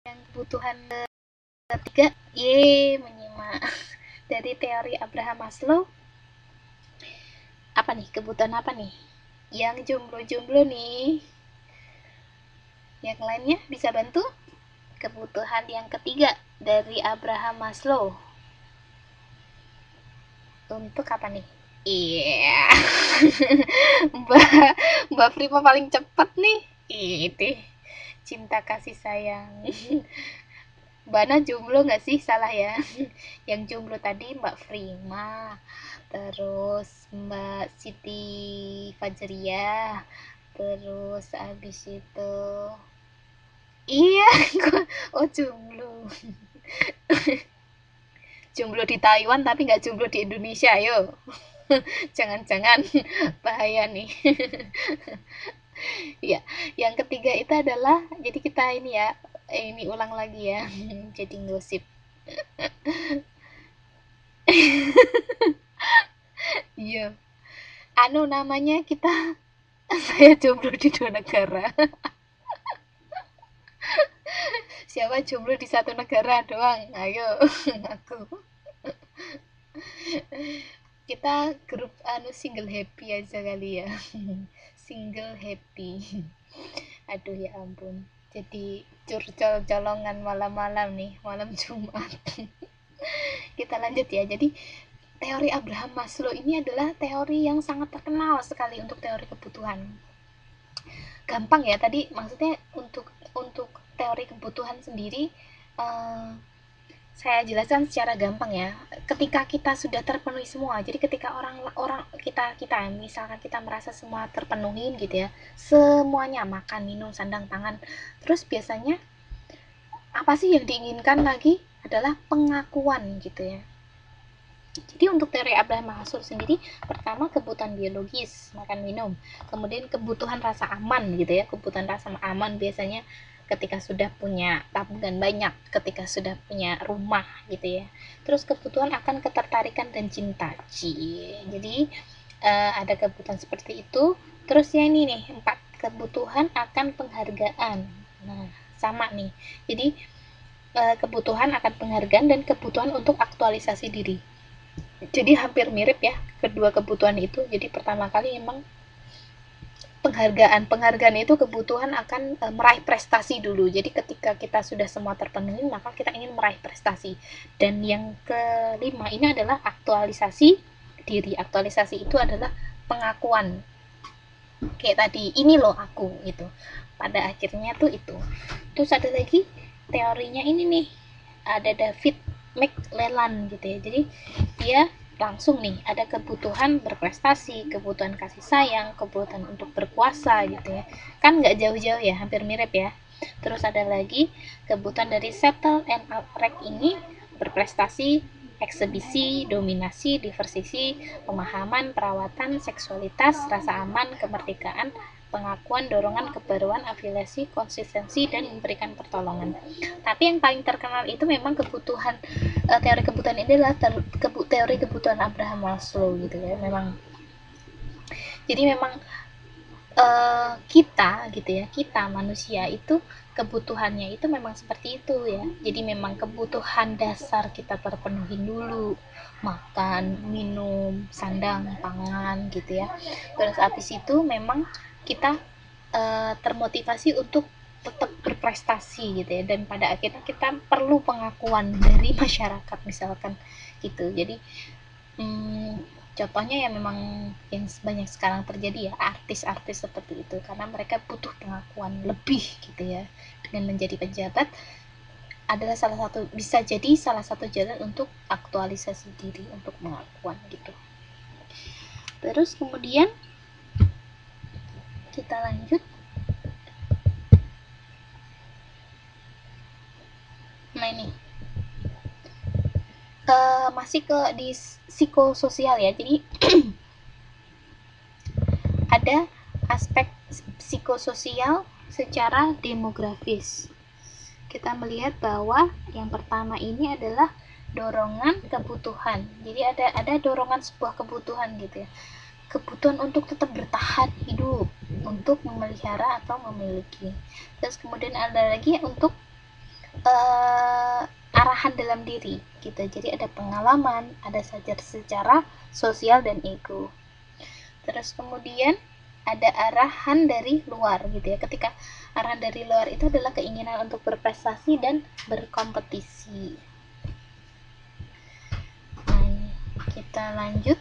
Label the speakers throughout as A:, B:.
A: Yang kebutuhan ketiga, menyimak dari teori Abraham Maslow. Apa nih, kebutuhan apa nih? Yang jomblo-jomblo nih, yang lainnya bisa bantu. Kebutuhan yang ketiga dari Abraham Maslow untuk apa nih? Iya, Mbak Prima paling cepet nih. Itu cinta kasih sayang. Mbak Ana jomblo nggak sih? Salah ya. Yang jomblo tadi Mbak Prima, terus Mbak Siti Fajria, terus abis itu iya. Oh jomblo. Jomblo di Taiwan tapi nggak jomblo di Indonesia, yo. Jangan-jangan bahaya nih. Ya, yang ketiga itu adalah, jadi kita ini ya, ini ulang lagi ya. Jadi ngosip. Iya. Anu namanya kita saya jomblo di dua negara. Siapa jomblo di satu negara doang? Ayo, aku. Kita grup anu single happy aja kali ya. Single happy. Aduh ya ampun. Jadi curcol colongan malam-malam nih, malam Jumat. Kita lanjut ya. Jadi teori Abraham Maslow ini adalah teori yang sangat terkenal sekali untuk teori kebutuhan. Gampang ya tadi, maksudnya untuk teori kebutuhan sendiri, eh, saya jelaskan secara gampang ya. Ketika kita sudah terpenuhi semua, jadi ketika orang kita misalkan kita merasa semua terpenuhi gitu ya, semuanya makan, minum, sandang, pangan, terus biasanya apa sih yang diinginkan lagi adalah pengakuan gitu ya. Jadi untuk teori Abraham Maslow sendiri, pertama kebutuhan biologis, makan minum, kemudian kebutuhan rasa aman gitu ya. Kebutuhan rasa aman biasanya ketika sudah punya tabungan banyak, ketika sudah punya rumah gitu ya. Terus kebutuhan akan ketertarikan dan cinta. Jadi ada kebutuhan seperti itu. Terus ya ini nih, 4, kebutuhan akan penghargaan. Nah, sama nih. Jadi kebutuhan akan penghargaan dan kebutuhan untuk aktualisasi diri. Jadi hampir mirip ya kedua kebutuhan itu. Jadi pertama kali emang penghargaan itu kebutuhan akan meraih prestasi dulu. Jadi ketika kita sudah semua terpenuhi, maka kita ingin meraih prestasi. Dan yang kelima ini adalah aktualisasi diri. Aktualisasi itu adalah pengakuan, kayak tadi, ini loh aku gitu. Pada akhirnya tuh itu. Terus ada lagi teorinya ini nih, ada David McClelland gitu ya. Jadi dia langsung nih ada kebutuhan berprestasi, kebutuhan kasih sayang, kebutuhan untuk berkuasa gitu ya. Kan nggak jauh-jauh ya, hampir mirip ya. Terus ada lagi kebutuhan dari Settle and Outright ini, berprestasi, eksebisi, dominasi, diversisi, pemahaman, perawatan, seksualitas, rasa aman, kemerdekaan, pengakuan, dorongan, kebaruan, afiliasi, konsistensi, dan memberikan pertolongan. Tapi yang paling terkenal itu memang kebutuhan, teori kebutuhan ini adalah teori kebutuhan Abraham Maslow gitu ya. Jadi memang kita gitu ya, kita manusia itu kebutuhannya itu memang seperti itu ya. Jadi memang kebutuhan dasar kita terpenuhi dulu, makan, minum, sandang, pangan gitu ya. Terus habis itu memang kita termotivasi untuk tetap berprestasi gitu ya, dan pada akhirnya kita perlu pengakuan dari masyarakat misalkan gitu. Jadi contohnya ya memang yang banyak sekarang terjadi ya, artis-artis seperti itu, karena mereka butuh pengakuan lebih gitu ya. Dengan menjadi pejabat adalah bisa jadi salah satu jalan untuk aktualisasi diri, untuk pengakuan gitu. Terus kemudian kita lanjut. Nah ini masih di psikososial ya. Jadi ada aspek psikososial secara demografis. Kita melihat bahwa yang pertama ini adalah dorongan kebutuhan. Jadi ada dorongan sebuah kebutuhan gitu ya. Kebutuhan untuk tetap bertahan hidup, untuk memelihara atau memiliki. Terus kemudian ada lagi untuk arahan dalam diri gitu. Jadi ada pengalaman, ada secara sosial dan ego. Terus kemudian ada arahan dari luar gitu ya. Ketika arahan dari luar itu adalah keinginan untuk berprestasi dan berkompetisi. Nah, kita lanjut.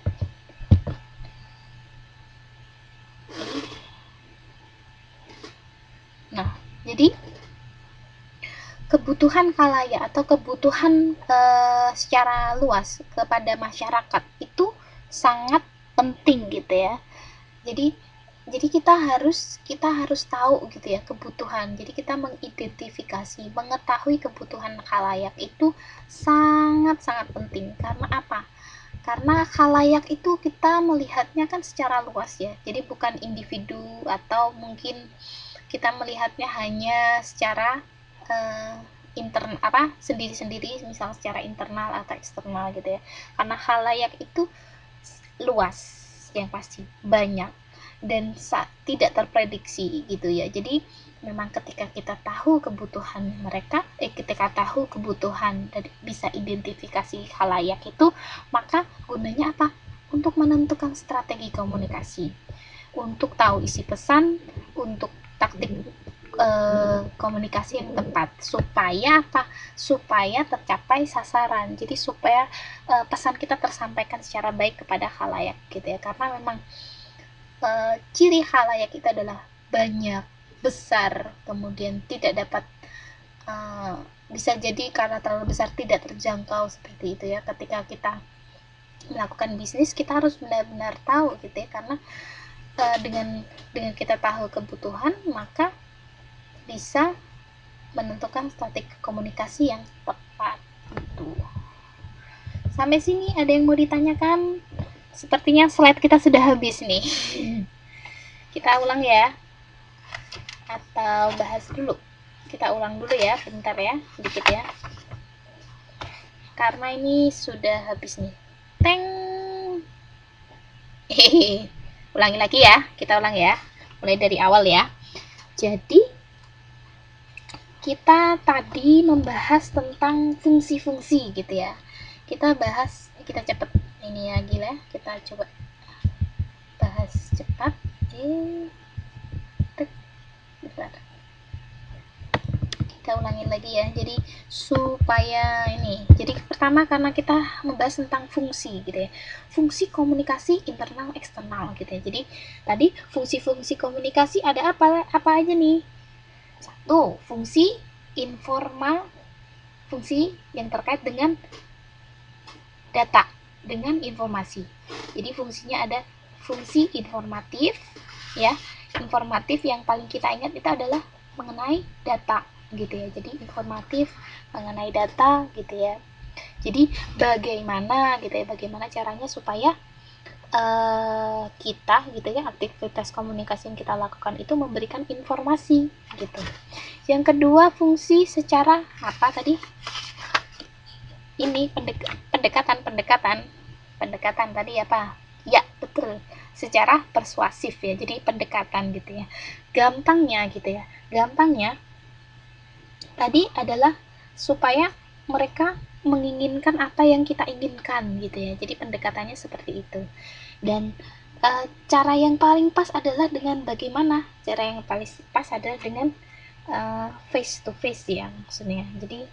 A: Nah, jadi kebutuhan khalayak atau kebutuhan secara luas kepada masyarakat itu sangat penting gitu ya. Jadi kita harus tahu gitu ya kebutuhan. Jadi kita mengidentifikasi, mengetahui kebutuhan khalayak itu sangat-sangat penting. Karena apa? Karena khalayak itu kita melihatnya kan secara luas ya. Jadi bukan individu atau mungkin kita melihatnya hanya secara sendiri-sendiri, misal secara internal atau eksternal gitu ya. Karena khalayak itu luas, yang pasti banyak dan tidak terprediksi gitu ya. Jadi memang ketika kita tahu kebutuhan mereka, ketika tahu kebutuhan dan bisa identifikasi khalayak itu, maka gunanya apa? Untuk menentukan strategi komunikasi, untuk tahu isi pesan, untuk taktik komunikasi yang tepat, supaya apa? Supaya tercapai sasaran. Jadi supaya pesan kita tersampaikan secara baik kepada khalayak gitu ya. Karena memang ciri khalayak itu adalah banyak, besar, kemudian tidak dapat bisa jadi karena terlalu besar tidak terjangkau seperti itu ya. Ketika kita melakukan bisnis, kita harus benar-benar tahu gitu ya, karena dengan kita tahu kebutuhan, maka bisa menentukan strategi komunikasi yang tepat gitu. Sampai sini ada yang mau ditanyakan? Sepertinya slide kita sudah habis nih. Kita ulang ya, atau bahas dulu? Kita ulang dulu ya, bentar ya, sedikit ya, karena ini sudah habis nih. Teng. Ulangi lagi ya, kita ulang ya, mulai dari awal ya. Jadi kita tadi membahas tentang fungsi-fungsi gitu ya. Kita cepet ini ya, gila. Kita coba bahas cepat. Bentar. Kita ulangin lagi ya. Jadi supaya ini. Jadi pertama karena kita membahas tentang fungsi gitu ya. Fungsi komunikasi internal eksternal gitu ya. Jadi tadi fungsi-fungsi komunikasi ada apa aja nih? Satu, fungsi informal, fungsi yang terkait dengan data, dengan informasi. Jadi fungsinya ada fungsi informatif ya. Informatif yang paling kita ingat itu adalah mengenai data gitu ya. Jadi informatif mengenai data gitu ya. Jadi bagaimana gitu ya, bagaimana caranya supaya kita gitu ya, aktivitas komunikasi yang kita lakukan itu memberikan informasi gitu. Yang kedua, fungsi secara apa tadi? Ini pendekatan tadi apa? Ya, betul. Secara persuasif ya. Jadi pendekatan gitu ya. Gampangnya tadi adalah supaya mereka menginginkan apa yang kita inginkan gitu ya. Jadi pendekatannya seperti itu. Dan cara yang paling pas adalah dengan bagaimana? Cara yang paling pas adalah dengan face to face ya maksudnya. Jadi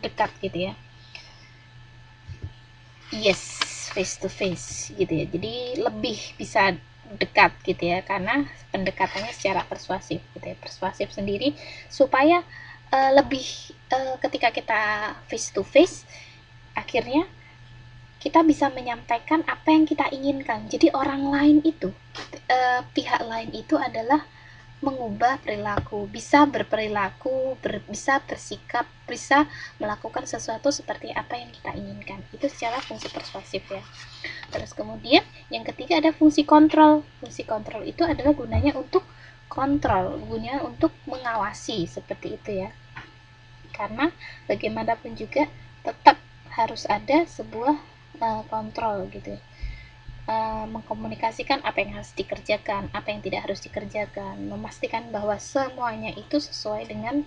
A: dekat gitu ya. Yes, face to face gitu ya. Jadi lebih bisa dekat gitu ya, karena pendekatannya secara persuasif gitu ya. Persuasif sendiri supaya lebih ketika kita face to face, akhirnya kita bisa menyampaikan apa yang kita inginkan. Jadi orang lain itu, pihak lain itu adalah mengubah perilaku, bisa berperilaku, bisa bersikap, bisa melakukan sesuatu seperti apa yang kita inginkan. Itu secara fungsi persuasif ya. Terus kemudian yang ketiga ada fungsi kontrol. Fungsi kontrol itu adalah gunanya untuk kontrol, gunanya untuk mengawasi seperti itu ya. Karena bagaimanapun juga tetap harus ada sebuah kontrol gitu ya. Mengkomunikasikan apa yang harus dikerjakan, apa yang tidak harus dikerjakan, memastikan bahwa semuanya itu sesuai dengan